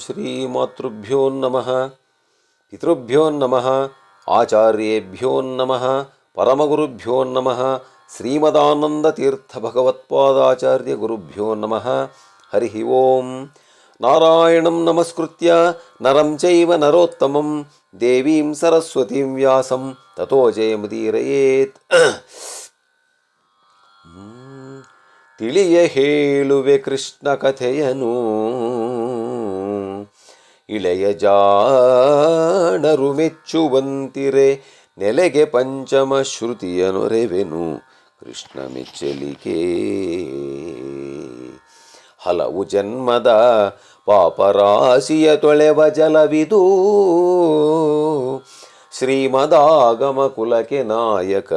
ಶ್ರೀಮಾತೃಭ್ಯೋ ನಮಃ ಪಿತೃಭ್ಯೋ ನಮಃ ಆಚಾರ್ಯೇಭ್ಯೋ ನಮಃ ಪರಮಗುರುಭ್ಯೋ ನಮಃ ಶ್ರೀಮದಾನಂದತೀರ್ಥಭಗವತ್ಪಾದಾಚಾರ್ಯ ಗುರುಭ್ಯೋ ನಮಃ. ಹರಿ ಓಂ. ನಾರಾಯಣಂ ನಮಸ್ಕೃತ್ಯ ನರಂ ಚೈವ ನರೋತ್ತಮಂ ದೇವೀಂ ಸರಸ್ವತೀಂ ವ್ಯಾಸಂ ತತೋ ಜಯಮುದೀರಯೇತ್. ತಿಳಿಯ ಹೇಳುವೆ ಕೃಷ್ಣ ಕಥೆಯನು, ಇಳೆಯ ಜಾಣರು ಮೆಚ್ಚುವಂತಿರೆ, ನೆಲೆಗೆ ಪಂಚಮ ಶ್ರುತಿಯನೊರೆವೆನು ಕೃಷ್ಣ ಮೆಚ್ಚಲಿಕೆ. ಹಲವು ಜನ್ಮದ ಪಾಪರಾಶಿಯ ತೊಳೆವ ಜಲವಿದು, ಶ್ರೀಮದಾಗಮ ಕುಲಕ್ಕೆ ನಾಯಕ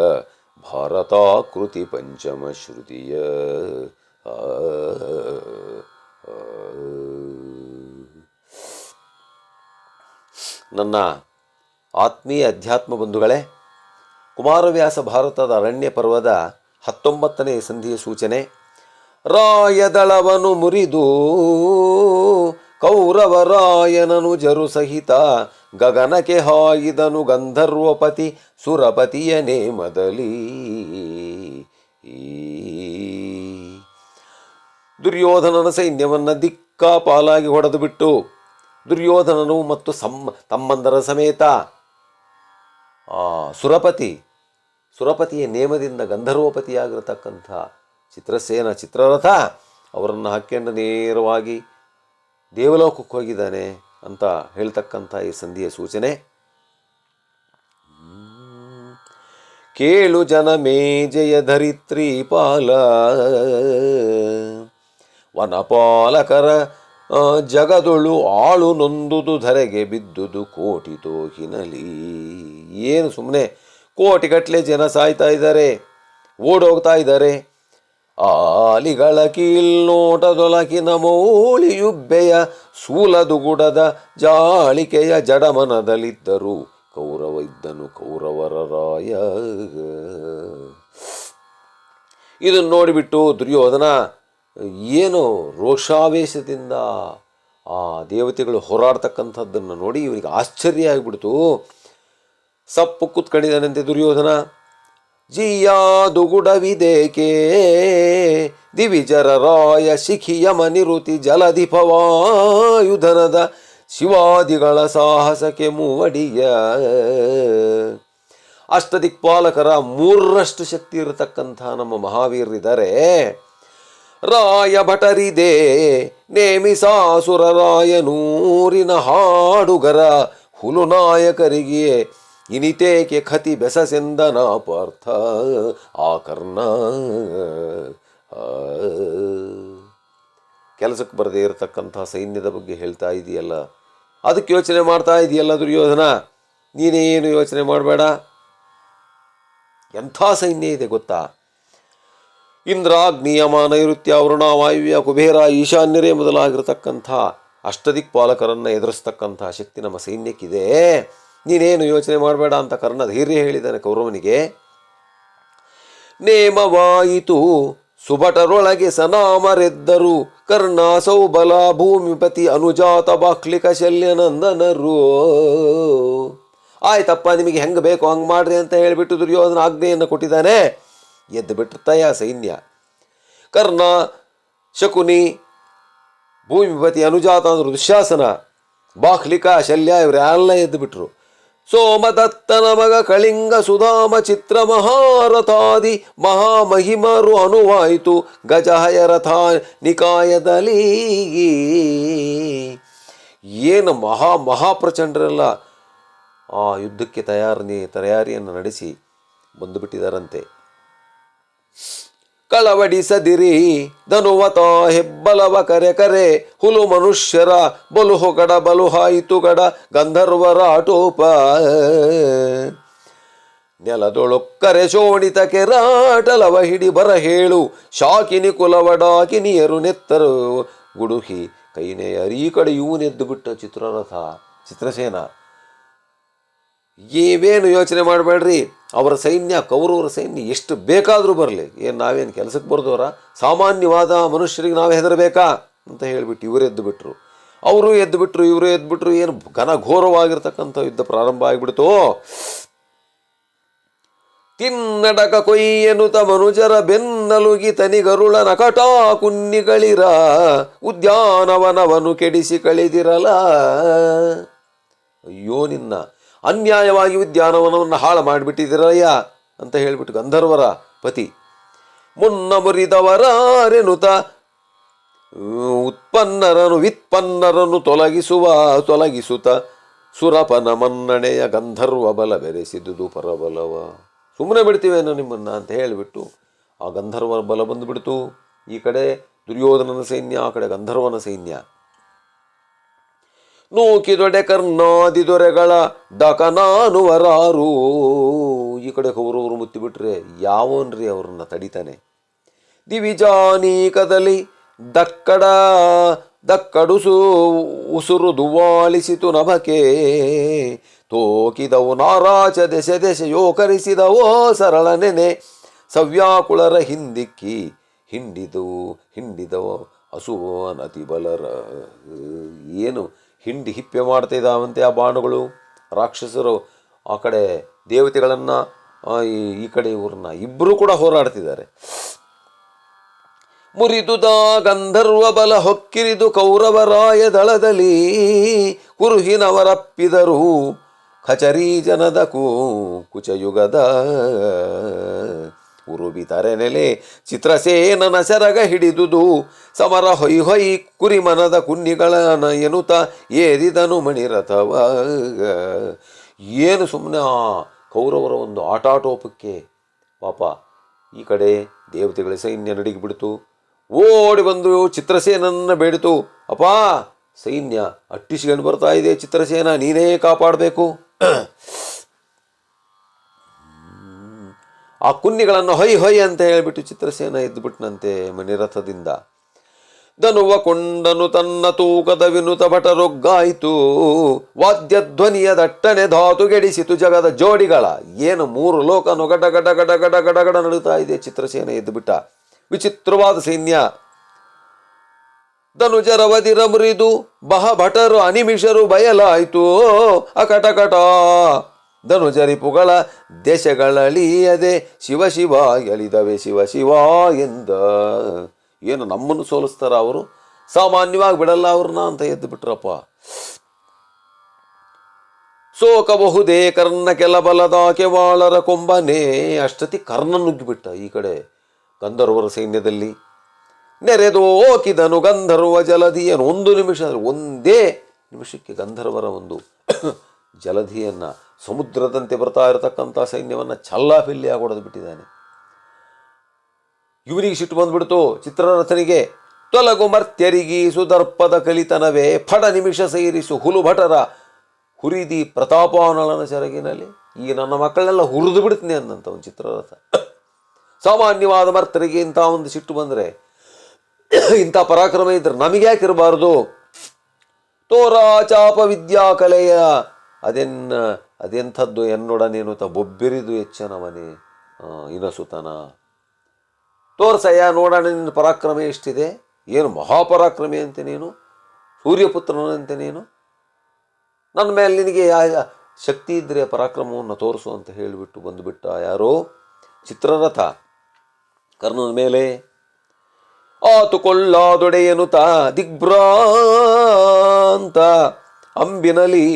ಭಾರತಾಕೃತಿ ಪಂಚಮ ಶ್ರುತಿಯ. ನನ್ನ ಆತ್ಮೀಯ ಅಧ್ಯಾತ್ಮ ಬಂಧುಗಳೇ, ಕುಮಾರವ್ಯಾಸ ಭಾರತದ ಅರಣ್ಯ ಪರ್ವದ 19ನೇ ಸಂಧಿಯ ಸೂಚನೆ. ರಾಯದಳವನು ಮುರಿದು ಕೌರವರಾಯನನು ಜರು ಸಹಿತ, ಗಗನಕ್ಕೆ ಹಾಯಿದನು ಗಂಧರ್ವಪತಿ ಸುರಪತಿಯ ನೇಮದಲ್ಲಿ. ದುರ್ಯೋಧನನ ಸೈನ್ಯವನ್ನು ದಿಕ್ಕಾಪಾಲಾಗಿ ಹೊಡೆದು ಬಿಟ್ಟು ದುರ್ಯೋಧನನು ಮತ್ತು ತಮ್ಮಂದರ ಸಮೇತ ಸುರಪತಿಯ ನೇಮದಿಂದ ಗಂಧರ್ವಪತಿಯಾಗಿರತಕ್ಕಂಥ ಚಿತ್ರಸೇನ ಚಿತ್ರರಥ ಅವರನ್ನು ಹಾಕ್ಕೊಂಡು ನೇರವಾಗಿ ದೇವಲೋಕಕ್ಕೆ ಹೋಗಿದ್ದಾನೆ ಅಂತ ಹೇಳ್ತಕ್ಕಂಥ ಈ ಸಂಧಿಯ ಸೂಚನೆ. ಕೇಳು ಜನಮೇಜಯ ಧರಿತ್ರಿ ಪಾಲ, ವನಪಾಲಕರ ಜಗದೊಳು ಆಳು ನೊಂದುದು ಧರೆಗೆ ಬಿದ್ದುದು ಕೋಟಿ ತೋಹಿನಲಿ. ಏನು ಸುಮ್ಮನೆ ಕೋಟಿಗಟ್ಟಲೆ ಜನ ಸಾಯ್ತಾ ಇದ್ದಾರೆ, ಓಡೋಗ್ತಾ ಇದ್ದಾರೆ. ಆಲಿಗಳ ಕೀಲ್ನೋಟದೊಲಕಿನ ಮೌಳಿಯುಬ್ಬೆಯ ಸೂಲದುಗುಡದ ಜಾಳಿಕೆಯ ಜಡಮನದಲ್ಲಿದ್ದರು ಕೌರವ ಇದ್ದನು ಕೌರವರ ರಾಯ. ಇದನ್ನು ನೋಡಿಬಿಟ್ಟು ದುರ್ಯೋಧನ ಏನು ರೋಷಾವೇಶದಿಂದ ಆ ದೇವತೆಗಳು ಹೋರಾಡ್ತಕ್ಕಂಥದ್ದನ್ನು ನೋಡಿ ಇವನಿಗೆ ಆಶ್ಚರ್ಯ ಆಗಿಬಿಡ್ತು. ಸಪ್ಪು ಕೂತ್ಕೊಂಡಿದ್ದಾನಂತೆ ದುರ್ಯೋಧನ. ಜಿಯಾದುಗುಡವಿದೇಕೆ ದಿವಿಜರ ರಾಯ ಶಿಖಿಯಮ ನಿರುತಿ ಜಲಧಿಪವಾಯುಧನದ ಶಿವಾದಿಗಳ ಸಾಹಸಕ್ಕೆ ಮೂವಡಿಯ. ಅಷ್ಟದಿಕ್ಪಾಲಕರ 3ರಷ್ಟು ಶಕ್ತಿ ಇರತಕ್ಕಂಥ ನಮ್ಮ ಮಹಾವೀರರಿದ್ದಾರೆ. ರಾಯ ಭಟರಿದೆ ನೇಮಿಸಾಸುರ ರಾಯನೂರಿನ ಹಾಡುಗರ ಹುಲು ನಾಯಕರಿಗೆ ಇನಿತೇಕೆ ಖತಿ ಬೆಸಸೆಂದನ ಪಾರ್ಥ ಆ ಕರ್ಣ. ಕೆಲಸಕ್ಕೆ ಬರದೇ ಇರತಕ್ಕಂಥ ಸೈನ್ಯದ ಬಗ್ಗೆ ಹೇಳ್ತಾ ಇದೆಯಲ್ಲ, ಅದಕ್ಕೆ ಯೋಚನೆ ಮಾಡ್ತಾ ಇದೆಯಲ್ಲ ದುರ್ಯೋಧನ. ನೀನೇನು ಯೋಚನೆ ಮಾಡಬೇಡ. ಎಂಥ ಸೈನ್ಯ ಇದೆ ಗೊತ್ತಾ? ಇಂದ್ರ, ಅಗ್ನಿಯಮ, ನೈಋತ್ಯ, ವರುಣ, ವಾಯುವ್ಯ, ಕುಬೇರ, ಈಶಾನ್ಯರೇ ಮೊದಲಾಗಿರತಕ್ಕಂಥ ಅಷ್ಟದಿಕ್ಪಾಲಕರನ್ನು ಎದುರಿಸ್ತಕ್ಕಂಥ ಶಕ್ತಿ ನಮ್ಮ ಸೈನ್ಯಕ್ಕಿದೆ. ನೀನೇನು ಯೋಚನೆ ಮಾಡಬೇಡ ಅಂತ ಕರ್ಣ ಧೈರ್ಯ ಹೇಳಿದ್ದಾನೆ ಕೌರವನಿಗೆ. ನೇಮವಾಯಿತು ಸುಭಟರೊಳಗೆ ಸನಾಮರೆದ್ದರು, ಕರ್ಣ ಸೌಬಲ ಭೂಮಿಪತಿ ಅನುಜಾತ ಬಾಕ್ಲಿಕ ಶಲ್ಯನಂದನರು. ಆಯ್ತಪ್ಪ, ನಿಮಗೆ ಹೆಂಗೆ ಬೇಕೋ ಹಂಗೆ ಮಾಡ್ರಿ ಅಂತ ಹೇಳಿಬಿಟ್ಟು ದುರ್ಯೋಧನ ಆಜ್ಞೆಯನ್ನು ಕೊಟ್ಟಿದ್ದಾನೆ. ಎದ್ದು ಬಿಟ್ಟಿರ್ತಾಯ ಸೈನ್ಯ. ಕರ್ಣ, ಶಕುನಿ, ಭೂಮಿಪತಿ, ಅನುಜಾತ ಅಂದ್ರೆ ದುಶ್ಯಾಸನ, ಬಾಕ್ಲಿಕ, ಶಲ್ಯ ಇವರೆಲ್ಲ ಎದ್ದು ಬಿಟ್ರು. ಸೋಮದತ್ತನ ಮಗ ಕಳಿಂಗ ಸುಧಾಮ ಚಿತ್ರ ಮಹಾರಥಾದಿ ಮಹಾಮಹಿಮರು ಅನುವಾಯಿತು ಗಜಹಯರಥ ನಿಕಾಯದಲ್ಲಿ. ಏನು ಮಹಾಪ್ರಚಂಡರೆಲ್ಲ ಆ ಯುದ್ಧಕ್ಕೆ ತಯಾರಿಯನ್ನು ನಡೆಸಿ ಬಂದುಬಿಟ್ಟಿದ್ದಾರಂತೆ. ಕಳವಡಿಸದಿರಿ ಧನುವತ ಹೆಬ್ಬಲವ ಕರೆ ಕರೆ, ಹುಲು ಮನುಷ್ಯರ ಬಲು ಹೊಗಡ ಬಲು ಹಾಯಿತು ಗಡ ಗಂಧರ್ವರ ಆಟೋಪ. ನೆಲದೊಳೊಕ್ಕರೆ ಶೋಣಿತ ಕೆರಾಟಲವ ಹಿಡಿ ಬರ ಹೇಳು, ಶಾಕಿನಿ ಕುಲವಡಾಕಿನಿಯರು ನೆತ್ತರು ಗುಡುಹಿ ಕೈನೆಯ ಈ ಕಡೆ ಇವನೆದ್ದು ಬಿಟ್ಟ ಚಿತ್ರಸೇನ. ಏವೇನು ಯೋಚನೆ ಮಾಡಬೇಡ್ರಿ, ಅವರ ಸೈನ್ಯ ಕೌರವರ ಸೈನ್ಯ ಎಷ್ಟು ಬೇಕಾದರೂ ಬರಲಿ, ಏನು ನಾವೇನು ಕೆಲಸಕ್ಕೆ ಬರೆದವರ, ಸಾಮಾನ್ಯವಾದ ಮನುಷ್ಯರಿಗೆ ನಾವು ಹೆದರಬೇಕಾ ಅಂತ ಹೇಳಿಬಿಟ್ಟು ಇವರೆದ್ದು ಬಿಟ್ಟರು. ಅವರು ಎದ್ದುಬಿಟ್ರು, ಇವರು ಎದ್ದುಬಿಟ್ರು. ಏನು ಘನಘೋರವಾಗಿರ್ತಕ್ಕಂಥ ಯುದ್ಧ ಪ್ರಾರಂಭ ಆಗಿಬಿಡ್ತು. ತಿನ್ನಡಕ ಕೊಯ್ಯನುತ ಮನುಜರ ಬೆನ್ನಲುಗಿ ತನಿಗರುಳ ನಕಟ ಕುನ್ನಿಗಳಿರ ಉದ್ಯಾನವನವನು ಕೆಡಿಸಿ ಕಳೆದಿರಲ. ಅಯ್ಯೋ, ನಿನ್ನ ಅನ್ಯಾಯವಾಗಿ ಉದ್ಯಾನವನವನ್ನು ಹಾಳು ಮಾಡಿಬಿಟ್ಟಿದಿರಯ್ಯ ಅಂತ ಹೇಳಿಬಿಟ್ಟು ಗಂಧರ್ವರ ಪತಿ ಮುನ್ನ ಮುರಿದವರಾರೆನುತ ವಿತ್ಪನ್ನರನ್ನು ತೊಲಗಿಸುತ್ತ ಸುರಪನ ಮನ್ನಣೆಯ ಗಂಧರ್ವ ಬಲ ಬೆರೆಸಿದುದು ಪರಬಲವ. ಸುಮ್ಮನೆ ಬಿಡ್ತೀವೇನೋ ನಿಮ್ಮನ್ನ ಅಂತ ಹೇಳಿಬಿಟ್ಟು ಆ ಗಂಧರ್ವ ಬಲ ಬಂದುಬಿಡ್ತು. ಈ ಕಡೆ ದುರ್ಯೋಧನನ ಸೈನ್ಯ, ಆ ಕಡೆ ಗಂಧರ್ವನ ಸೈನ್ಯ. ನೂಕಿದೊಡೆ ಕರ್ಣಾದಿ ದೊರೆಗಳ ಡಕನಾನುವರಾರು. ಈ ಕಡೆ ಕೌರವರು ಮುತ್ತಿಬಿಟ್ರೆ ಯಾವನ್ರಿ ಅವ್ರನ್ನ ತಡಿತಾನೆ. ದಿವಿಜಾನೀಕದಲ್ಲಿ ದಕ್ಕಡುಸು ಉಸುರು ದುವಾಳಿಸಿತು ನಭಕೆ. ತೋಕಿದವು ನಾರಾಚ ದೆಸೆ ದೆಸೆಯೋ ಕರಿಸಿದವೋ ಸರಳ ನೆನೆ. ಸವ್ಯಾಕುಳರ ಹಿಂದಿಕ್ಕಿ ಹಿಂಡಿದವೋ ಹಸುವೋ ಅನತಿ ಬಲರ. ಏನು ಹಿಂಡಿ ಹಿಪ್ಪೆ ಮಾಡ್ತಾ ಇದ್ದಾವಂತೆ ಆ ಬಾಣಗಳು. ರಾಕ್ಷಸರು ಆ ಕಡೆ ದೇವತೆಗಳನ್ನು, ಈ ಕಡೆ ಇವ್ರನ್ನ ಇಬ್ಬರು ಕೂಡ ಹೋರಾಡ್ತಿದ್ದಾರೆ. ಮುರಿದುದ ಗಂಧರ್ವ ಬಲ ಹೊಕ್ಕಿರಿದು ಕೌರವರಾಯ ದಳದಲ್ಲಿ ಕುರುಹಿನವರಪ್ಪಿದರು ಖಚರೀ ಜನದ ಕುಚಯುಗದ. ಉರುಬಿತರೆ ನೆಲೆ ಚಿತ್ರಸೇನನ ಸೆರಗ ಹಿಡಿದುದು ಸಮರ ಹೊಯ್ ಕುರಿಮನದ ಕುನ್ನಿಗಳನ ಎನ್ನುತ್ತ ಏರಿದನು ಮಣಿರಥವ. ಏನು ಸುಮ್ಮನೆ ಆ ಕೌರವರ ಒಂದು ಆಟಾಟೋಪಕ್ಕೆ ಪಾಪ ಈ ಕಡೆ ದೇವತೆಗಳ ಸೈನ್ಯ ನಡಿಗಿಬಿಡ್ತು. ಓಡಿ ಬಂದು ಚಿತ್ರಸೇನನ್ನ ಬೇಡಿತು, ಅಪ್ಪ ಸೈನ್ಯ ಅಟ್ಟಿಸಿಕೊಂಡು ಬರ್ತಾ ಇದೆ, ಚಿತ್ರಸೇನ ನೀನೇ ಕಾಪಾಡಬೇಕು. ಆ ಕುನ್ನಿಗಳನ್ನು ಹೊಯ್ ಅಂತ ಹೇಳಿಬಿಟ್ಟು ಚಿತ್ರಸೇನ ಎದ್ದುಬಿಟ್ನಂತೆ ಮಣಿರಥದಿಂದ. ಧನುವ ಕೊಂಡನು ತನ್ನ ತೂಕದ ವಿನುತ ಭಟರೊಗ್ಗಾಯಿತು. ವಾದ್ಯಧ್ವನಿಯ ದಟ್ಟಣೆ ಧಾತುಗೆಡಿಸಿತು ಜಗದ ಜೋಡಿಗಳ. ಏನು 3 ಲೋಕನು ಗಡ ಗಡ ಗಡ ಗಡ ಗಡ ಗಡ ನಡುತ್ತಾ ಇದೆ. ಚಿತ್ರಸೇನ ಎದ್ದುಬಿಟ್ಟ. ವಿಚಿತ್ರವಾದ ಸೈನ್ಯ. ಧನುಜರವದಿರ ಮುರಿದು ಭಟರು ಅನಿಮಿಷರು ಬಯಲಾಯಿತು. ಅಕಟಕಟ ಧನುಜರಿಪುಗಳ ದೇಶಗಳಳಿಯದೆ ಶಿವ ಶಿವ ಎಳಿದವೆ ಶಿವ ಶಿವ ಎಂದ. ಏನು ನಮ್ಮನ್ನು ಸೋಲಿಸ್ತಾರ ಅವರು, ಸಾಮಾನ್ಯವಾಗಿ ಬಿಡಲ್ಲ ಅವ್ರನ್ನ ಅಂತ ಎದ್ದು ಬಿಟ್ರಪ್ಪ. ಸೋಕಬಹುದೇ ಕರ್ಣ ಕೆಲ ಬಲದಾಕೆ ವಾಳರ ಕೊಂಬನೇ. ಅಷ್ಟತಿ ಕರ್ಣ ನುಗ್ಗಿಬಿಟ್ಟ ಈ ಕಡೆ ಗಂಧರ್ವರ ಸೈನ್ಯದಲ್ಲಿ. ನೆರೆದೋಕಿದನು ಗಂಧರ್ವ ಜಲಧಿಯನ್ನು. ಒಂದೇ ನಿಮಿಷಕ್ಕೆ ಗಂಧರ್ವರ ಒಂದು ಜಲಧಿಯನ್ನು, ಸಮುದ್ರದಂತೆ ಬರ್ತಾ ಇರತಕ್ಕಂಥ ಸೈನ್ಯವನ್ನು ಛಲ್ಲಾಪಿಲ್ಲಿ ಆಗೊಡೆದು ಬಿಟ್ಟಿದ್ದಾನೆ. ಇವನಿಗೆ ಸಿಟ್ಟು ಬಂದ್ಬಿಡ್ತು ಚಿತ್ರರಥನಿಗೆ. ತೊಲಗು ಮರ್ತ್ಯರಿಗಿ ಸುದರ್ಪದ ಕಲಿತನವೇ ಫಡ ನಿಮಿಷ ಸೇರಿಸು ಹುಲು ಭಟರ ಹುರಿದಿ ಪ್ರತಾಪಾನಳನ ಸೆರಗಿನಲ್ಲಿ. ಈಗ ನನ್ನ ಮಕ್ಕಳನ್ನೆಲ್ಲ ಹುರಿದು ಬಿಡ್ತೀನಿ ಅಂದಂತ ಒಂದು ಚಿತ್ರರಥ. ಸಾಮಾನ್ಯವಾದ ಮರ್ತರಿಗೆ ಇಂಥ ಒಂದು ಸಿಟ್ಟು ಬಂದರೆ, ಇಂಥ ಪರಾಕ್ರಮ ಇದ್ರೆ ನಮಗೆ ಯಾಕೆ ಇರಬಾರ್ದು? ತೋರಾಚಾಪ ವಿದ್ಯಾ ಕಲೆಯ ಅದೆಂಥದ್ದು ಎನ್ನೊಡನೇನು ಬೊಬ್ಬೆರಿದು ಹೆಚ್ಚನವನೇ ಇನಸುತನ. ತೋರ್ಸಯ್ಯ ನೋಡೋಣ ನಿನ್ನ ಪರಾಕ್ರಮ ಎಷ್ಟಿದೆ. ಏನು ಮಹಾಪರಾಕ್ರಮಿ ಅಂತೆ ನೀನು, ಸೂರ್ಯಪುತ್ರನಂತೆ ನೀನು. ನನ್ನ ಮೇಲೆ ನಿನಗೆ ಶಕ್ತಿ ಇದ್ದರೆ ಪರಾಕ್ರಮವನ್ನು ತೋರಿಸು ಅಂತ ಹೇಳಿಬಿಟ್ಟು ಬಂದುಬಿಟ್ಟ ಯಾರೋ ಚಿತ್ರರಥ ಕರ್ಣನ ಮೇಲೆ. ಆತು ಕೊಳ್ಳಾದೊಡೆಯನುತ ದಿಗ್ಭ್ರಾಂತ ಅಂಬಿನಲಿ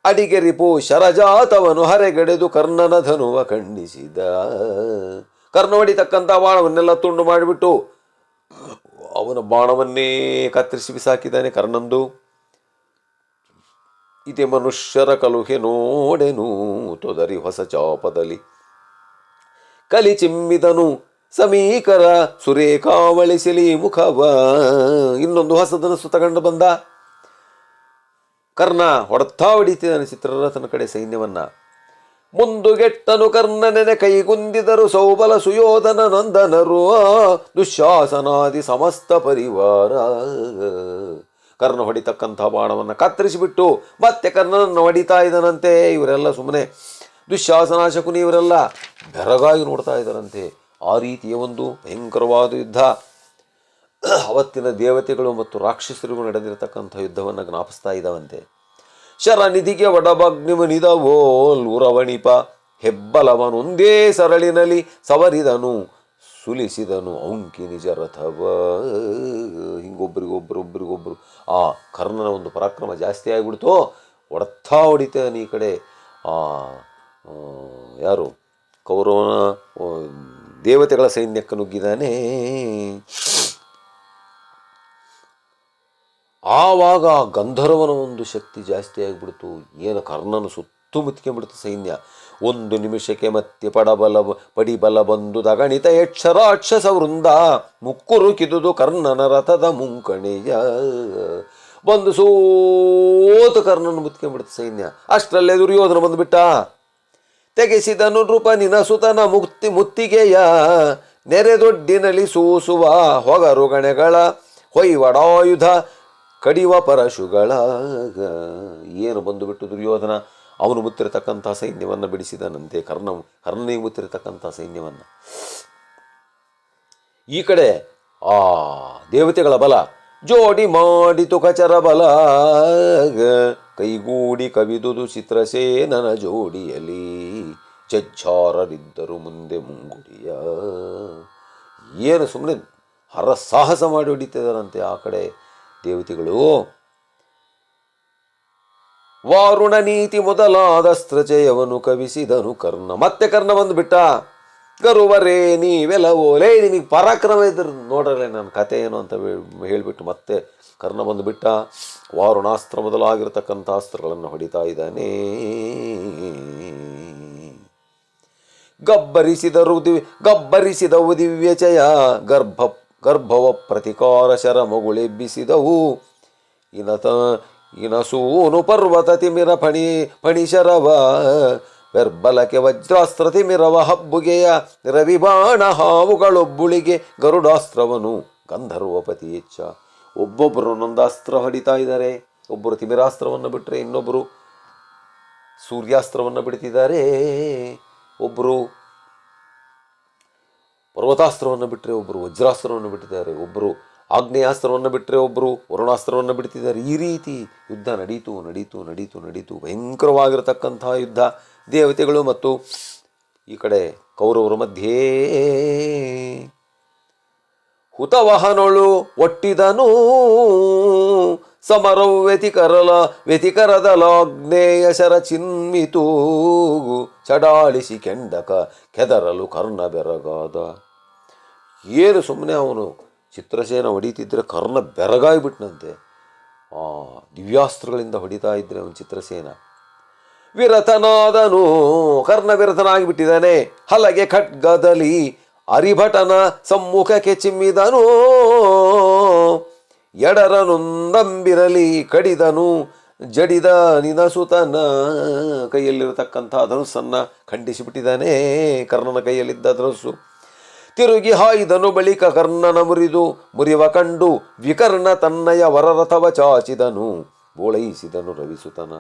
ಅಡಿಗೆರಿಪು ಶರಜಾತವನು ಹರೆಗಡೆದು ಕರ್ಣನ ಧನುವ ಖಂಡಿಸಿದ. ಕರ್ಣ ಹೊಡಿತಕ್ಕಂಥ ಬಾಣವನ್ನೆಲ್ಲ ತುಂಡು ಮಾಡಿಬಿಟ್ಟು ಅವನ ಬಾಣವನ್ನೇ ಕತ್ತರಿಸಿ ಬಿಸಾಕಿದ್ದಾನೆ ಕರ್ಣಂದು. ಇದೇ ಮನುಷ್ಯರ ಕಲುಹೆ ನೋಡೆನು ತೊದರಿ ಹೊಸ ಚಾಪದಲ್ಲಿ ಕಲಿ ಚಿಮ್ಮಿದನು ಸಮೀಕರ ಸುರೇಖಾವಳಿಸಲಿ ಮುಖವ. ಇನ್ನೊಂದು ಹೊಸದನಸ್ಸು ತಗೊಂಡು ಬಂದ ಕರ್ಣ. ಹೊಡೆತಾ ಹೊಡಿತಿದ್ದಾನೆ ಚಿತ್ರರಥನ ಕಡೆ ಸೈನ್ಯವನ್ನ. ಮುಂದುಗೆಟ್ಟನು ಕರ್ಣನೆನೆ ಕೈಗುಂದಿದರು ಸೌಬಲ ಸುಯೋಧನ ನಂದನರು ದುಶ್ಯಾಸನಾದಿ ಸಮಸ್ತ ಪರಿವಾರ. ಕರ್ಣ ಹೊಡಿತಕ್ಕಂಥ ಬಾಣವನ್ನು ಕತ್ತರಿಸಿಬಿಟ್ಟು ಮತ್ತೆ ಕರ್ಣನನ್ನು ಹೊಡಿತಾ ಇದ್ದಾನಂತೆ. ಇವರೆಲ್ಲ ಸುಮ್ಮನೆ ದುಶ್ಯಾಸನ ಶಕುನಿ ಇವರೆಲ್ಲ ಬೆರಗಾಗಿ ನೋಡ್ತಾ ಇದ್ದಾರಂತೆ. ಆ ರೀತಿಯ ಒಂದು ಭಯಂಕರವಾದ ಯುದ್ಧ. ಅವತ್ತಿನ ದೇವತೆಗಳು ಮತ್ತು ರಾಕ್ಷಸರಿಗೂ ನಡೆದಿರತಕ್ಕಂಥ ಯುದ್ಧವನ್ನು ಜ್ಞಾಪಿಸ್ತಾ ಇದ್ದಾವಂತೆ. ಶರನಿಧಿಗೆ ಒಡಬಗ್ನಿಮನಿದವೋ ಲೂರವಣಿಪ ಹೆಬ್ಬಲವನೊಂದೇ ಸರಳಿನಲ್ಲಿ ಸವರಿದನು ಸುಲಿಸಿದನು ಔಂಕಿ ನಿಜ ರಥವ. ಹಿಂಗೊಬ್ಬರಿಗೊಬ್ಬರು ಆ ಕರ್ಣನ ಒಂದು ಪರಾಕ್ರಮ ಜಾಸ್ತಿ ಆಗಿಬಿಡ್ತು. ಹೊಡಿತಾನೆ ಈ ಕಡೆ ಯಾರು ಕೌರವನ ದೇವತೆಗಳ ಸೈನ್ಯಕ್ಕೆ ನುಗ್ಗಿದ್ದಾನೆ. ಆವಾಗ ಗಂಧರ್ವನ ಒಂದು ಶಕ್ತಿ ಜಾಸ್ತಿ ಆಗಿಬಿಡ್ತು. ಏನು ಕರ್ಣನ ಸುತ್ತುಮುತ್ಕೊಂಡ್ಬಿಡ್ತು ಸೈನ್ಯ. ಒಂದು ನಿಮಿಷಕ್ಕೆ ಮತ್ತೆ ಪಡಿಬಲ ಬಂದು ದಗಣಿತ ಯಕ್ಷರಾಕ್ಷಸ ವೃಂದ ಮುಕ್ಕುರು ಕಿದುದು ಕರ್ಣನ ರಥದ ಮುಂಕಣೆಯ ಬಂದು ಸೋತು ಕರ್ಣನ ಮುತ್ಕೊಂಡ್ಬಿಡ್ತು ಸೈನ್ಯ. ಅಷ್ಟರಲ್ಲೇ ದುರ್ಯೋಧನ ಬಂದುಬಿಟ್ಟ. ತೆಗೆಸಿದನು ನೃಪನಿನ ಸುತನ ಮುತ್ತಿಗೆಯ ನೆರೆದೊಡ್ಡಿನಲ್ಲಿ ಸೂಸುವ ಹೊಗರು ಗಣೆಗಳ ಹೊಯ್ವಡಾಯುಧ ಕಡಿವ ಪರಶುಗಳ. ಏನು ಬಂದುಬಿಟ್ಟು ದುರ್ಯೋಧನ ಅವನು ಮುತ್ತಿರತಕ್ಕಂಥ ಸೈನ್ಯವನ್ನು ಬಿಡಿಸಿದನಂತೆ. ಕರ್ಣನಿಗೆ ಮುತ್ತಿರತಕ್ಕಂಥ ಸೈನ್ಯವನ್ನು. ಈ ಕಡೆ ಆ ದೇವತೆಗಳ ಬಲ ಜೋಡಿ ಮಾಡಿತು ಕಚರ ಬಲ ಕೈಗೂಡಿ ಕವಿದುದು ಚಿತ್ರಸೇನನ ಜೋಡಿಯಲಿ ಜಜ್ಜಾರರಿದ್ದರು ಮುಂದೆ ಮುಂಗುಡಿಯ. ಏನು ಸುಮ್ಮನೆ ಹರಸಾಹಸ ಮಾಡಿ ಹೊಡಿತಿದ್ದಾರಂತೆ ಆ ಕಡೆ ದೇವತೆಗಳು. ವಾರುಣ ನೀತಿ ಮೊದಲಾದ ಅಸ್ತ್ರಜಯವನು ಕವಿಸಿದನು ಕರ್ಣ. ಮತ್ತೆ ಕರ್ಣ ಬಂದುಬಿಟ್ಟ. ಗರುವರೇ ನೀವೆಲ್ಲವೋಲೇ ನಿಮಗೆ ಪರಾಕ್ರಮ ಇದ್ರು ನೋಡ್ರಲ್ಲೇ ನನ್ನ ಕತೆ ಏನು ಅಂತ ಹೇಳಿಬಿಟ್ಟು ಮತ್ತೆ ಕರ್ಣ ಬಂದುಬಿಟ್ಟ. ವಾರುಣಾಸ್ತ್ರ ಮೊದಲಾಗಿರ್ತಕ್ಕಂಥ ಅಸ್ತ್ರಗಳನ್ನು ಹೊಡಿತಾ ಇದ್ದಾನೆ. ಗಬ್ಬರಿಸಿದವು ದಿವ್ಯಚಯ ಗರ್ಭವ ಪ್ರತಿಕಾರ ಶರ ಮಗುಳೆಬ್ಬಿಸಿದವು ಇನಸೂನು ಪರ್ವತ ತಿಮಿರ ಫಣಿಶರವ ಬೆರ್ಬಲಕ್ಕೆ ವಜ್ರಾಸ್ತ್ರ ತಿಮಿರವ ಹಬ್ಬುಗೆಯ ರವಿಬಾಣ ಹಾವುಗಳೊಬ್ಬುಳಿಗೆ ಗರುಡಾಸ್ತ್ರವನು ಗಂಧರ್ವಪತಿ ಹೆಚ್ಚ. ಒಬ್ಬೊಬ್ಬರು ಒಂದೊಂದು ಅಸ್ತ್ರ ಹೊಡಿತಾ ಇದ್ದಾರೆ. ಒಬ್ಬರು ತಿಮಿರಾಸ್ತ್ರವನ್ನು ಬಿಟ್ಟರೆ ಇನ್ನೊಬ್ಬರು ಸೂರ್ಯಾಸ್ತ್ರವನ್ನು ಬಿಡ್ತಿದ್ದಾರೆ. ಒಬ್ಬರು ಪರ್ವತಾಸ್ತ್ರವನ್ನು ಬಿಟ್ಟರೆ ಒಬ್ಬರು ವಜ್ರಾಸ್ತ್ರವನ್ನು ಬಿಟ್ಟಿದ್ದಾರೆ. ಒಬ್ಬರು ಆಗ್ನೇಯಾಸ್ತ್ರವನ್ನು ಬಿಟ್ಟರೆ ಒಬ್ಬರು ವರುಣಾಸ್ತ್ರವನ್ನು ಬಿಡ್ತಿದ್ದಾರೆ. ಈ ರೀತಿ ಯುದ್ಧ ನಡೀತು. ಭಯಂಕರವಾಗಿರತಕ್ಕಂತಹ ಯುದ್ಧ ದೇವತೆಗಳು ಮತ್ತು ಈ ಕಡೆ ಕೌರವರ ಮಧ್ಯೆ. ಹುತವಹನೊಳು ಒಟ್ಟಿದನು ಸಮರವು ವ್ಯತಿಕರದಲಾಗ್ನೇಯ ಶರ ಚಿನ್ಮಿತು ಚಡಾಳಿಸಿ ಕೆಂಡಕ ಕೆದರಲು ಕರ್ಣ ಬೆರಗಾದ. ಏನು ಸುಮ್ಮನೆ ಅವನು ಚಿತ್ರಸೇನ ಹೊಡಿತಿದ್ರೆ ಕರ್ಣ ಬೆರಗಾಗಿಬಿಟ್ನಂತೆ. ದಿವ್ಯಾಸ್ತ್ರಗಳಿಂದ ಹೊಡಿತಾ ಇದ್ರೆ ಅವನು ಚಿತ್ರಸೇನ. ವಿರತನಾದನು ಕರ್ಣ ವಿರತನಾಗಿಬಿಟ್ಟಿದ್ದಾನೆ. ಹಲಗೆ ಖಡ್ಗದಲ್ಲಿ ಅರಿಭಟನ ಸಮ್ಮುಖಕ್ಕೆ ಚಿಮ್ಮಿದನು. ಎಡರನುಂದಂಬಿರಲಿ ಕಡಿದನು ಜಡಿದ ನಿನಸುತನ. ಕೈಯಲ್ಲಿರತಕ್ಕಂಥ ಧನುಸ್ಸನ್ನು ಖಂಡಿಸಿಬಿಟ್ಟಿದ್ದಾನೆ. ಕರ್ಣನ ಕೈಯಲ್ಲಿದ್ದ ಧನುಸ್ಸು ತಿರುಗಿ ಹಾಯ್ದನು. ಬಳಿಕ ಕರ್ಣನ ಮುರಿವ ಕಂಡು ವಿಕರ್ಣ ತನ್ನಯ ವರರಥವ ಚಾಚಿದನು ಬೋಳೈಸಿದನು ರವಿಸುತನ.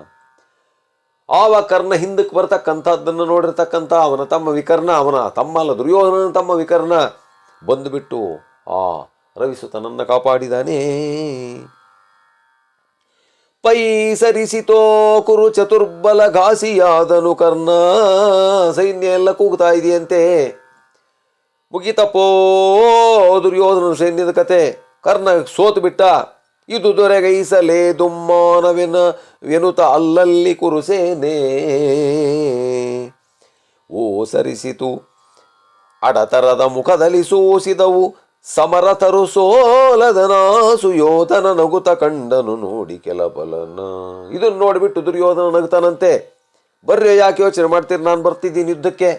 ಆವ ಕರ್ಣ ಹಿಂದಕ್ಕೆ ಬರ್ತಕ್ಕಂಥದ್ದನ್ನು ನೋಡಿರ್ತಕ್ಕಂಥ ಅವನ ತಮ್ಮ ವಿಕರ್ಣ, ಅವನ ತಮ್ಮ ಅಲ್ಲ ದುರ್ಯೋಧನನ ತಮ್ಮ ವಿಕರ್ಣ ಬಂದುಬಿಟ್ಟು ಆ ರವಿಸುತನನ್ನು ಕಾಪಾಡಿದಾನೆ. ಪೈ ಸರಿಸಿತೋ ಕುರು ಚತುರ್ಬಲ ಘಾಸಿಯಾದನು ಕರ್ಣ. ಸೈನ್ಯ ಎಲ್ಲ ಕೂಗ್ತಾ ಇದೆಯಂತೆ. ಮುಗಿತಪ್ಪೋ ದುರ್ಯೋಧನ ಸೈನ್ಯದ ಕತೆ. ಕರ್ಣ ಸೋತು ಬಿಟ್ಟ. ಇದು ದೊರೆಗೈಸಲೇ ದುಮ್ಮಾನವೆನುತ ಅಲ್ಲಲ್ಲಿ ಕುರುಸೇನೆ. ಓ ಸರಿಸಿತು ಅಡತರದ ಮುಖದಲ್ಲಿ ಸೂಸಿದವು ಸಮರತರು ಸೋಲದನಾಸು ಯೋಧನ ನಗುತ ಕಂಡನು ನೋಡಿ ಕೆಲಬಲನ. ಇದನ್ನು ನೋಡಿಬಿಟ್ಟು ದುರ್ಯೋಧನ ನಗುತ್ತಾನಂತೆ. ಬರ್ರಿ, ಯಾಕೆ ಯೋಚನೆ ಮಾಡ್ತೀರಿ, ನಾನು ಬರ್ತಿದ್ದೀನಿ ಯುದ್ಧಕ್ಕೆ.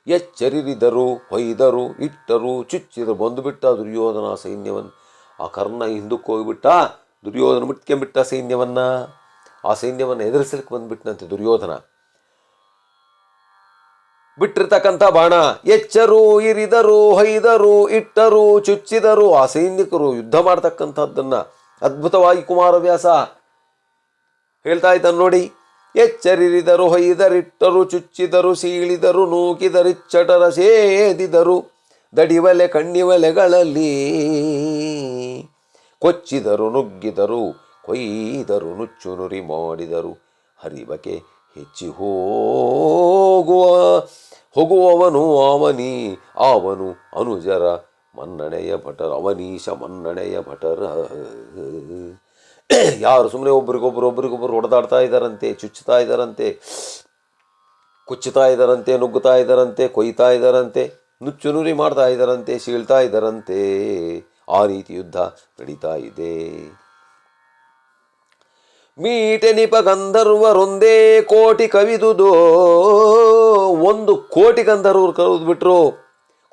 ಎಚ್ಚರಿರಿದರು, ಹೊಯ್ದರು, ಇಟ್ಟರು, ಚುಚ್ಚಿದರು. ಬಂದುಬಿಟ್ಟ ದುರ್ಯೋಧನ ಸೈನ್ಯವನ್ನು. ಆ ಕರ್ಣ ಹಿಂದಕ್ಕೆ ಹೋಗಿಬಿಟ್ಟ. ದುರ್ಯೋಧನ ಮುಟ್ಕೊಂಬಿಟ್ಟ ಸೈನ್ಯವನ್ನು. ಆ ಸೈನ್ಯವನ್ನು ಎದುರಿಸಲಿಕ್ಕೆ ಬಂದುಬಿಟ್ಟನಂತೆ ದುರ್ಯೋಧನ. ಬಿಟ್ಟಿರ್ತಕ್ಕಂಥ ಬಾಣ ಎಚ್ಚರು, ಇರಿದರು, ಹೊಯ್ದರು, ಇಟ್ಟರು, ಚುಚ್ಚಿದರು. ಆ ಸೈನಿಕರು ಯುದ್ಧ ಮಾಡ್ತಕ್ಕಂಥದ್ದನ್ನು ಅದ್ಭುತವಾಗಿ ಕುಮಾರವ್ಯಾಸ ಹೇಳ್ತಾ ಇದ್ದಾನೆ ನೋಡಿ. ಎಚ್ಚರಿರಿದರು, ಹೊಯ್ದರಿಟ್ಟರು, ಚುಚ್ಚಿದರು, ಸೀಳಿದರು, ನೂಕಿದರಿಚ್ಚಟರ ಸೇದಿದರು, ದಡಿವಲೆ ಕಣ್ಣಿವಲೆಗಳಲ್ಲಿ ಕೊಚ್ಚಿದರು ನುಗ್ಗಿದರು ಕೊಯ್ದರು ನುಚ್ಚು ನುರಿ ಮಾಡಿದರು ಹರಿಬಕೆ ಹೆಚ್ಚಿ ಹೋಗುವವನು ಅವನು ಅನುಜರ ಮನ್ನಣೆಯ ಭಟರ ಅವನೀಶ ಮನ್ನಣೆಯ ಭಟರ. ಯಾರು ಸುಮ್ಮನೆ ಒಬ್ರಿಗೊಬ್ರು ಹೊಡೆದಾಡ್ತಾ ಇದ್ದಾರಂತೆ, ಚುಚ್ಚುತ್ತಾ ಇದ್ದಾರಂತೆ, ಕುಚ್ಚುತ್ತಾ ಇದ್ದಾರಂತೆ, ನುಗ್ಗುತ್ತಾ ಇದ್ದಾರಂತೆ, ಕೊಯ್ತಾ ಇದ್ದಾರಂತೆ, ನುಚ್ಚು ನುರಿ ಮಾಡ್ತಾ ಇದ್ದಾರಂತೆ, ಸೀಳ್ತಾ ಇದ್ದಾರಂತೆ. ಆ ರೀತಿ ಯುದ್ಧ ನಡೀತಾ ಇದೆ. ಮೀಟೆನಿಪ ಗಂಧರ್ವರೊಂದೇ ಕೋಟಿ ಕವಿದುದೋ, 1 ಕೋಟಿ ಗಂಧರ್ವರು ಕರೆದು ಬಿಟ್ರು.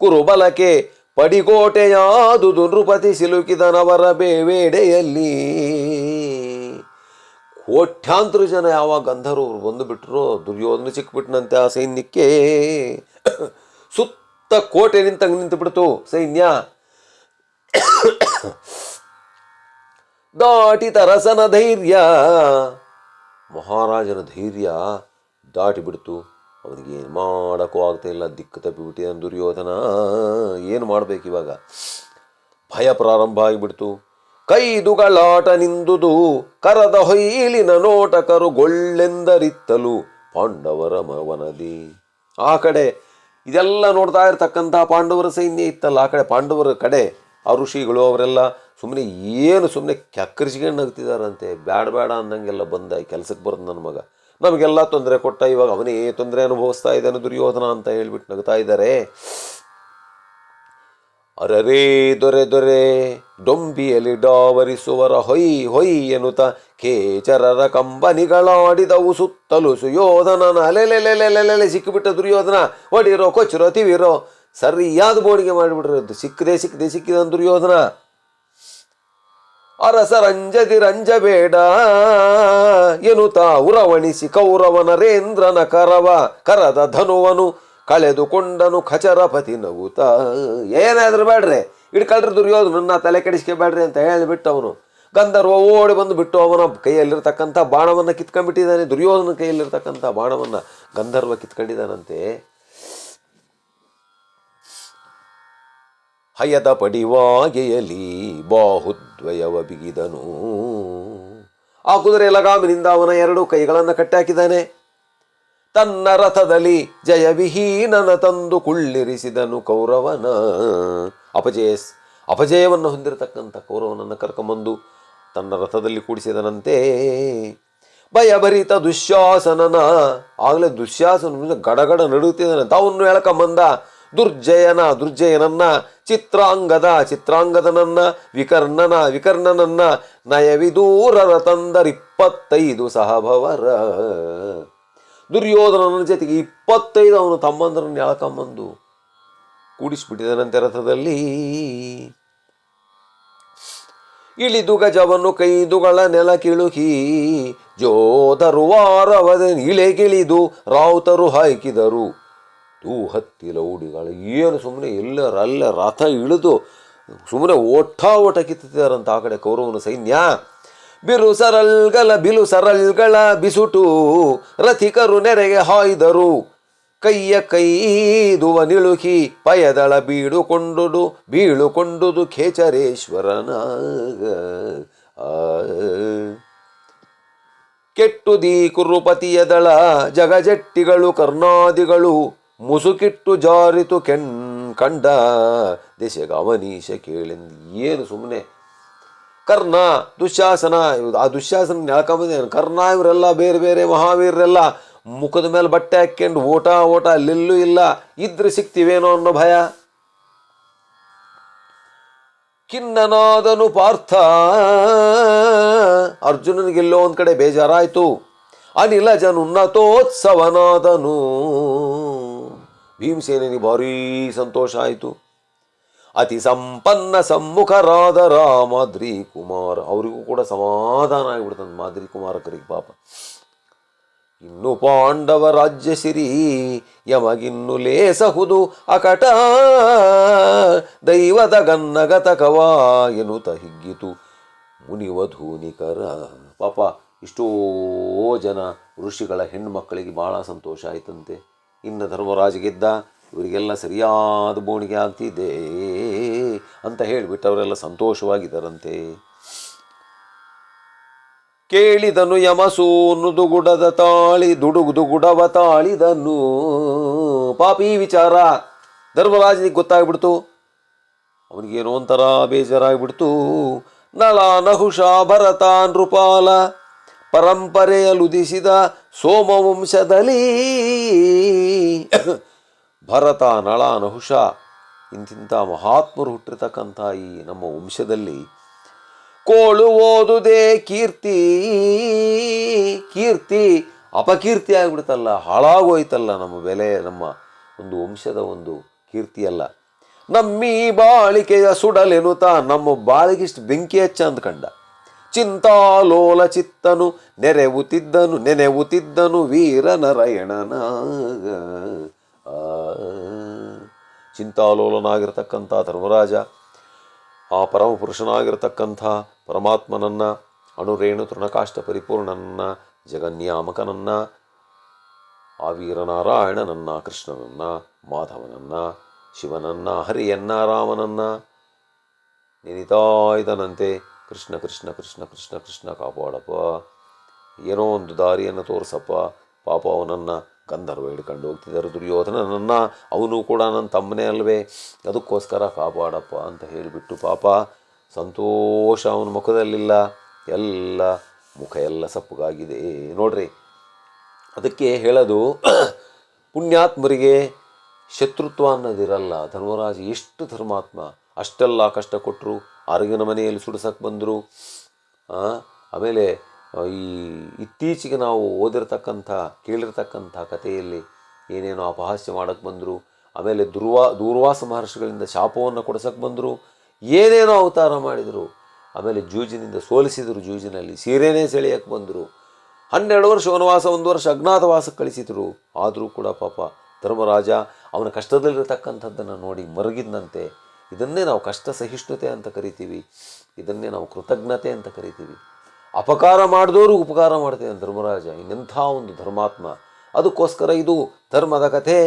ಕುರುಬಲಕ್ಕೆ ಪಡಿಕೋಟೆಯಾದುದು ನೃಪತಿ ಸಿಲುಕಿದನವರ ಬೇವೇಡೆಯಲ್ಲಿ. ಕೋಟ್ಯಾಂತರ ಜನ ಯಾವಾಗ ಗಂಧರ್ವರು ಬಂದು ಬಿಟ್ರು, ದುರ್ಯೋಧನ ಸಿಕ್ಬಿಟ್ನಂತೆ ಆ ಸೈನ್ಯಕ್ಕೆ. ಸುತ್ತ ಕೋಟೆ ನಿಂತು ಬಿಡ್ತು ಸೈನ್ಯ. ದಾಟಿತ ರಸನ ಧೈರ್ಯ, ಮಹಾರಾಜನ ಧೈರ್ಯ ದಾಟಿ ಬಿಡ್ತು. ಅವನಿಗೆ ಏನು ಮಾಡೋಕ್ಕೂ ಆಗ್ತಾ ಇಲ್ಲ, ದಿಕ್ಕು ತಪ್ಪಿಬಿಟ್ಟಿದ್ದಾನೆ ದುರ್ಯೋಧನ. ಏನು ಮಾಡಬೇಕು ಇವಾಗ? ಭಯ ಪ್ರಾರಂಭ ಆಗಿಬಿಡ್ತು. ಕೈದುಗಳಾಟ ನಿಂದುದು ಕರದ ಹೊಯ್ಲಿನ ನೋಟಕರು ಗೊಳ್ಳೆಂದರಿತ್ತಲು ಪಾಂಡವರ ಮವನದಿ. ಆ ಕಡೆ ಇದೆಲ್ಲ ನೋಡ್ತಾ ಇರ್ತಕ್ಕಂಥ ಪಾಂಡವರ ಸೈನ್ಯ ಇತ್ತಲ್ಲ, ಆ ಕಡೆ ಪಾಂಡವರ ಕಡೆ ಆ ಋಷಿಗಳು ಅವರೆಲ್ಲ ಸುಮ್ಮನೆ ಕ್ಯಾಕರಿಸ್ಕೊಂಡು ನಗ್ತಿದಾರಂತೆ. ಬೇಡ ಅನ್ನಂಗೆಲ್ಲ ಬಂದ ಕೆಲಸಕ್ಕೆ ಬರೋದು ನನ್ನ ಮಗ, ನಮಗೆಲ್ಲ ತೊಂದರೆ ಕೊಟ್ಟ, ಇವಾಗ ಅವನೇ ತೊಂದರೆ ಅನುಭವಿಸ್ತಾ ಇದ್ದಾನೆ ದುರ್ಯೋಧನ ಅಂತ ಹೇಳ್ಬಿಟ್ಟು ನಗ್ತಾ ಇದ್ದಾರೆ. ಅರರೇ ದೊರೆ ಡೊಂಬಿಯಲ್ಲಿ ಡಾವರಿಸುವರ ಹೊಯ್ ಎನ್ನುತ್ತ ಕೇಚರರ ಕಂಬನಿಗಳಾಡಿದವು ಸುತ್ತಲು ಸುಯೋಧನನ. ಅಲೆಲೆಲೆಲೆಲೆಲೆ ಸಿಕ್ಕಿಬಿಟ್ಟ ದುರ್ಯೋಧನ. ಹೊಡಿರೋ ಕೊಚ್ಚಿರೋ ತಿವಿರೋ ಸರಿಯಾದ ಬೋಣಿಗೆ ಮಾಡಿಬಿಟ್ರೆ ಸಿಕ್ಕಿದ ದುರ್ಯೋಧನ. ಅರಸ ರಂಜಬೇಡ ಎನ್ನುತ್ತ ಉರವಣಿಸಿ ಕೌರವನರೇಂದ್ರನ ಕರದ ಧನುವನು ಕಳೆದುಕೊಂಡನು ಖಚರಪತಿ ನಗುತ್ತ. ಏನಾದ್ರೂ ಬೇಡ್ರಿ, ಹಿಡ್ಕಳ್ರಿ ದುರ್ಯೋಧನನ್ನ, ತಲೆ ಕೆಡಿಸ್ಕೋಬೇಡ್ರಿ ಅಂತ ಹೇಳಿಬಿಟ್ಟು ಅವನು ಗಂಧರ್ವ ಓಡಿ ಬಂದು ಬಿಟ್ಟು ಅವನ ಕೈಯಲ್ಲಿರ್ತಕ್ಕಂಥ ಬಾಣವನ್ನು ಕಿತ್ಕೊಂಡ್ಬಿಟ್ಟಿದ್ದಾನೆ. ದುರ್ಯೋಧನ ಕೈಯಲ್ಲಿರ್ತಕ್ಕಂಥ ಬಾಣವನ್ನು ಗಂಧರ್ವ ಕಿತ್ಕೊಂಡಿದ್ದಾನಂತೆ. ಹಯದ ಪಡಿವಾಗೆಯಲಿ ಬಾಹುದ್ವಯವ ಬಿಗಿದನು. ಆ ಕುದುರೆ ಲಗಾಮಿನಿಂದ ಅವನ 2 ಕೈಗಳನ್ನು ಕಟ್ಟಾಕಿದ್ದಾನೆ. ತನ್ನ ರಥದಲ್ಲಿ ಜಯವಿಹೀನನ ತಂದು ಕುಳ್ಳಿರಿಸಿದನು ಕೌರವನ. ಅಪಜಯವನ್ನು ಹೊಂದಿರತಕ್ಕಂಥ ಕೌರವನನ್ನು ಕರ್ಕೊಂಬಂದು ತನ್ನ ರಥದಲ್ಲಿ ಕೂಡಿಸಿದನಂತೆ. ಭಯಭರಿತ ದುಶ್ಯಾಸನನ, ಆಗಲೇ ದುಶ್ಯಾಸನ ಗಡಗಡ ನಡುತ್ತಿದ್ದಾನಂತ. ಅವನು ಎಳ್ಕೊಂಬಂದ ದುರ್ಜಯನನ್ನ, ಚಿತ್ರಾಂಗದನನ್ನ, ವಿಕರ್ಣನನ್ನ ನಯವಿದೂರರ ತಂದರ 25 ಸಹಭವರ. ದುರ್ಯೋಧನನ ಜೊತೆಗೆ 25 ಅವನು ತಮ್ಮಂದರನ್ನು ಎಳ್ಕೊಂಬಂದು ಕೂಡಿಸ್ಬಿಟ್ಟಿದನಂತೆ ರಥದಲ್ಲಿ. ಇಳಿದು ಗಜವನ್ನು ಕೈದುಗಳ ನೆಲ ಕಿಳುಕಿ ಜೋಧರು ವಾರವದ ಇಳೆಗಿಳಿದು ರಾವುತರು ಹಾಕಿದರು ಹತ್ತಿಲ ಉಡಿಗಳು. ಏನು ಸುಮ್ಮನೆ ಅಲ್ಲ ರಥ ಇಳಿದು ಸುಮ್ಮನೆ ಓಟ ಕಿತ್ತಿದ್ದಾರಂತ ಆ ಕಡೆ ಕೌರವನ ಸೈನ್ಯ. ಬಿಲು ಸರಳ್ಗಳ ಬಿಸುಟು ರಥಿಕರು ನೆರೆಗೆ ಹಾಯ್ದರು. ಕೈದುವ ನಿಳುಕಿ ಪಯದಳ ಬೀಳುಕೊಂಡುದು ಖೇಚರೇಶ್ವರನ. ಕೆಟ್ಟುದಿ ಕುರುಪತಿಯ ದಳ ಜಗಜಟ್ಟಿಗಳು ಕರ್ಣಾದಿಗಳು ಮುಸುಕಿಟ್ಟು ಜಾರಿತು ಕಂಡ ದೇಶಗ ಅವನೀಶ ಕೇಳೆಂದು. ಏನು ಸುಮ್ಮನೆ ಕರ್ಣ, ದುಶ್ಯಾಸನ, ಆ ದುಶ್ಯಾಸನ ಎಳ್ಕೊಂಬಂದ ಕರ್ಣ, ಇವರೆಲ್ಲ ಬೇರೆ ಬೇರೆ ಮಹಾವೀರರೆಲ್ಲ ಮುಖದ ಮೇಲೆ ಬಟ್ಟೆ ಹಾಕ್ಕೊಂಡು ಓಟ ಅಲ್ಲೆಲ್ಲೂ ಇಲ್ಲ. ಇದ್ರೆ ಸಿಕ್ತಿವೇನೋ ಅನ್ನೋ ಭಯ. ಖಿನ್ನನಾದನು ಪಾರ್ಥ, ಅರ್ಜುನನಿಗೆಲ್ಲೋ ಒಂದ್ ಕಡೆ ಬೇಜಾರಾಯ್ತು. ಅನಿಲಜನುನ್ನತೋತ್ಸವನಾದನು, ಭೀಮಸೇನಿಗೆ ಭಾರೀ ಸಂತೋಷ ಆಯಿತು. ಅತಿ ಸಂಪನ್ನ ಸಮ್ಮುಖರಾದ ಮಾದ್ರಿ ಕುಮಾರ, ಅವರಿಗೂ ಕೂಡ ಸಮಾಧಾನ ಆಗಿಬಿಡ್ತಂತ ಮಾದ್ರಿ ಕುಮಾರಕರಿಗೆ ಪಾಪ. ಇನ್ನು ಪಾಂಡವ ರಾಜ್ಯ ಸಿರಿ ಯಮಗಿನ್ನು ಲೇಸಹುದು ಅಕಟ ದೈವದ ಗನ್ನಗತಕವಾ ಎನ್ನುತ್ತ ಹಿಗ್ಗಿತು ಮುನಿವಧೂನಿಕರ. ಪಾಪ ಇಷ್ಟೋ ಜನ ಋಷಿಗಳ ಹೆಣ್ಮಕ್ಕಳಿಗೆ ಭಾಳ ಸಂತೋಷ ಆಯ್ತಂತೆ. ಇನ್ನು ಧರ್ಮರಾಜ ಗೆದ್ದ, ಇವರಿಗೆಲ್ಲ ಸರಿಯಾದ ಬೋಣಿಗೆ ಆಗ್ತಿದೆ ಅಂತ ಹೇಳಿಬಿಟ್ಟು ಅವರೆಲ್ಲ ಸಂತೋಷವಾಗಿದ್ದರಂತೆ. ಕೇಳಿದನು ಯಮಸೂನು ದುಗುಡದ ತಾಳಿ ದುಡುಗುಡವ ತಾಳಿದನು. ಪಾಪಿ ವಿಚಾರ ಧರ್ಮರಾಜನಿಗೆ ಗೊತ್ತಾಗ್ಬಿಡ್ತು. ಅವನಿಗೇನೋ ಒಂಥರ ಬೇಜಾರಾಗ್ಬಿಡ್ತು. ನಳ ನಹುಷ ಭರತ ನೃಪಾಲ ಪರಂಪರೆಯಲುದಿಸಿದ ಸೋಮವಂಶದಲ್ಲಿ ಭರತ ನಳ ನಹುಷ ಇಂತಿಂಥ ಮಹಾತ್ಮರು ಹುಟ್ಟಿರ್ತಕ್ಕಂಥ ಈ ನಮ್ಮ ವಂಶದಲ್ಲಿ ಕೋಳು ಓದುದೇ ಕೀರ್ತಿ ಕೀರ್ತಿ ಅಪಕೀರ್ತಿ ಆಗಿಬಿಡ್ತಲ್ಲ, ಹಾಳಾಗೋಯ್ತಲ್ಲ ನಮ್ಮ ಬೆಲೆ, ನಮ್ಮ ಒಂದು ವಂಶದ ಒಂದು ಕೀರ್ತಿಯಲ್ಲ. ನಮ್ಮೀ ಬಾಳಿಕೆಯ ಸುಡಲೆನುತ ನಮ್ಮ ಬಾಳಿಗಿಷ್ಟು ಬೆಂಕಿ ಹಚ್ಚ ಅಂದ್ಕಂಡ. ಚಿಂತಾಲೋಲ ಚಿತ್ತನು ನೆನೆವುತ್ತಿದ್ದನು ವೀರನಾರಾಯಣನಾಗ. ಚಿಂತಾಲೋಲನಾಗಿರ್ತಕ್ಕಂಥ ಧರ್ಮರಾಜ ಆ ಪರಮಪುರುಷನಾಗಿರ್ತಕ್ಕಂಥ ಪರಮಾತ್ಮನನ್ನು, ಅಣುರೇಣು ತೃಣಕಾಷ್ಟ ಪರಿಪೂರ್ಣನನ್ನು, ಜಗನ್ಯಾಮಕನನ್ನು, ಆ ವೀರನಾರಾಯಣನನ್ನು, ಕೃಷ್ಣನನ್ನು, ಮಾಧವನನ್ನು, ಶಿವನನ್ನು, ಹರಿಯನ್ನ, ರಾಮನನ್ನು ನೆನಿತಾ ಇದ್ದನಂತೆ. ಕೃಷ್ಣ ಕೃಷ್ಣ ಕೃಷ್ಣ ಕೃಷ್ಣ ಕೃಷ್ಣ ಕಾಪಾಡಪ್ಪ, ಏನೋ ಒಂದು ದಾರಿಯನ್ನು ತೋರಿಸಪ್ಪ. ಪಾಪ ಅವನನ್ನು ಗಂಧರ್ವ ಹಿಡ್ಕೊಂಡು ಹೋಗ್ತಿದ್ದಾರೆ, ದುರ್ಯೋಧನನನ್ನು, ಅವನು ಕೂಡ ನನ್ನ ತಮ್ಮನೇ ಅಲ್ವೇ, ಅದಕ್ಕೋಸ್ಕರ ಕಾಪಾಡಪ್ಪ ಅಂತ ಹೇಳಿಬಿಟ್ಟು ಪಾಪ ಸಂತೋಷ ಅವನ ಮುಖದಲ್ಲಿಲ್ಲ, ಎಲ್ಲ ಮುಖ ಎಲ್ಲ ಸಪ್ಪಗಾಗಿದೆ ನೋಡ್ರಿ. ಅದಕ್ಕೆ ಹೇಳೋದು, ಪುಣ್ಯಾತ್ಮರಿಗೆ ಶತ್ರುತ್ವ ಅನ್ನೋದಿರಲ್ಲ. ಧರ್ಮರಾಜ ಎಷ್ಟು ಧರ್ಮಾತ್ಮ, ಅಷ್ಟೆಲ್ಲ ಕಷ್ಟ ಕೊಟ್ಟರು, ಅರಗಿನ ಮನೆಯಲ್ಲಿ ಸುಡಿಸಕ್ಕೆ ಬಂದರು. ಆಮೇಲೆ ಈ ಇತ್ತೀಚೆಗೆ ನಾವು ಓದಿರ್ತಕ್ಕಂಥ ಕೇಳಿರ್ತಕ್ಕಂಥ ಕಥೆಯಲ್ಲಿ ಏನೇನೋ ಅಪಹಾಸ್ಯ ಮಾಡೋಕ್ಕೆ ಬಂದರು. ಆಮೇಲೆ ದೂರ್ವಾಸ ಮಹರ್ಷಿಗಳಿಂದ ಶಾಪವನ್ನು ಕೊಡಿಸೋಕ್ಕೆ ಬಂದರು, ಏನೇನೋ ಅವತಾರ ಮಾಡಿದರು. ಆಮೇಲೆ ಜೂಜಿನಿಂದ ಸೋಲಿಸಿದರು, ಜೂಜಿನಲ್ಲಿ ಸೀರೆನೇ ಸೆಳೆಯಕ್ಕೆ ಬಂದರು. 12 ವರ್ಷ ವನವಾಸ, 1 ವರ್ಷ ಅಜ್ಞಾತವಾಸಕ್ಕೆ ಕಳಿಸಿದರು. ಆದರೂ ಕೂಡ ಪಾಪ ಧರ್ಮರಾಜ ಅವನ ಕಷ್ಟದಲ್ಲಿರತಕ್ಕಂಥದ್ದನ್ನು ನೋಡಿ ಮರಗಿದ್ದಂತೆ. ಇದನ್ನೇ ನಾವು ಕಷ್ಟ ಸಹಿಷ್ಣುತೆ ಅಂತ ಕರಿತೀವಿ, ಇದನ್ನೇ ನಾವು ಕೃತಜ್ಞತೆ ಅಂತ ಕರಿತೀವಿ. ಅಪಕಾರ ಮಾಡಿದವರು ಉಪಕಾರ ಮಾಡ್ತೇವೆ ಧರ್ಮರಾಜ, ಇನ್ನೆಂಥ ಒಂದು ಧರ್ಮಾತ್ಮ. ಅದಕ್ಕೋಸ್ಕರ ಇದು ಧರ್ಮದ ಕಥೆ.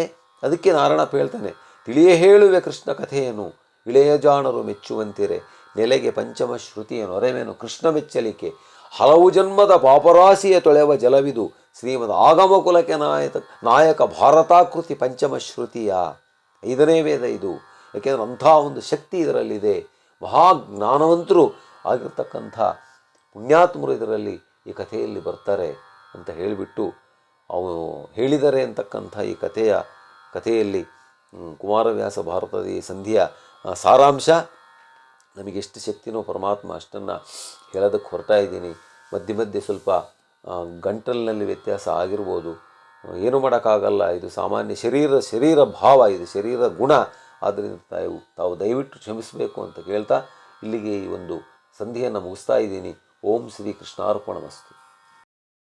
ಅದಕ್ಕೆ ನಾರಾಯಣಪ್ಪ ಹೇಳ್ತಾನೆ, ತಿಳಿಯೇ ಹೇಳುವೆ ಕೃಷ್ಣ ಕಥೆಯನ್ನು, ಇಳೆಯ ಜಾಣರು ಮೆಚ್ಚುವಂತಿರೆ, ನೆಲೆಗೆ ಪಂಚಮ ಶ್ರುತಿಯನ್ನು ಅರೆವೇನು ಕೃಷ್ಣ ಮೆಚ್ಚಲಿಕೆ, ಹಲವು ಜನ್ಮದ ಪಾಪರಾಶಿಯ ತೊಳೆವ ಜಲವಿದು, ಶ್ರೀಮದ್ ಆಗಮ ಕುಲಕ್ಕೆ ನಾಯಕ ಭಾರತಾಕೃತಿ ಪಂಚಮ ಶ್ರುತಿಯ 5ನೇ ವೇದ ಇದು. ಯಾಕೆಂದರೆ ಅಂಥ ಒಂದು ಶಕ್ತಿ ಇದರಲ್ಲಿದೆ. ಮಹಾಜ್ಞಾನವಂತರು ಆಗಿರ್ತಕ್ಕಂಥ ಪುಣ್ಯಾತ್ಮರು ಇದರಲ್ಲಿ ಈ ಕಥೆಯಲ್ಲಿ ಬರ್ತಾರೆ ಅಂತ ಹೇಳಿಬಿಟ್ಟು ಅವನು ಹೇಳಿದರೆ ಅಂತಕ್ಕಂಥ ಈ ಕಥೆಯಲ್ಲಿ ಕುಮಾರವ್ಯಾಸ ಭಾರತದ ಈ ಸಂಧಿಯ ಸಾರಾಂಶ. ನಮಗೆಷ್ಟು ಶಕ್ತಿನೋ ಪರಮಾತ್ಮ ಅಷ್ಟನ್ನು ಹೇಳೋದಕ್ಕೆ ಹೊರತಾ ಇದ್ದೀನಿ. ಮಧ್ಯೆ ಮಧ್ಯೆ ಸ್ವಲ್ಪ ಗಂಟಲಿನಲ್ಲಿ ವ್ಯತ್ಯಾಸ ಆಗಿರ್ಬೋದು, ಏನೂ ಮಾಡೋಕ್ಕಾಗಲ್ಲ. ಇದು ಸಾಮಾನ್ಯ ಶರೀರ ಭಾವ, ಇದು ಶರೀರ ಗುಣ. ಆದ್ದರಿಂದ ತಾವು ದಯವಿಟ್ಟು ಕ್ಷಮಿಸಬೇಕು ಅಂತ ಕೇಳ್ತಾ ಇಲ್ಲಿಗೆ ಈ ಒಂದು ಸಂಧಿಯನ್ನು ಮುಗಿಸ್ತಾ ಇದ್ದೀನಿ. ಓಂ ಶ್ರೀ ಕೃಷ್ಣಾರ್ಪಣಮಸ್ತು.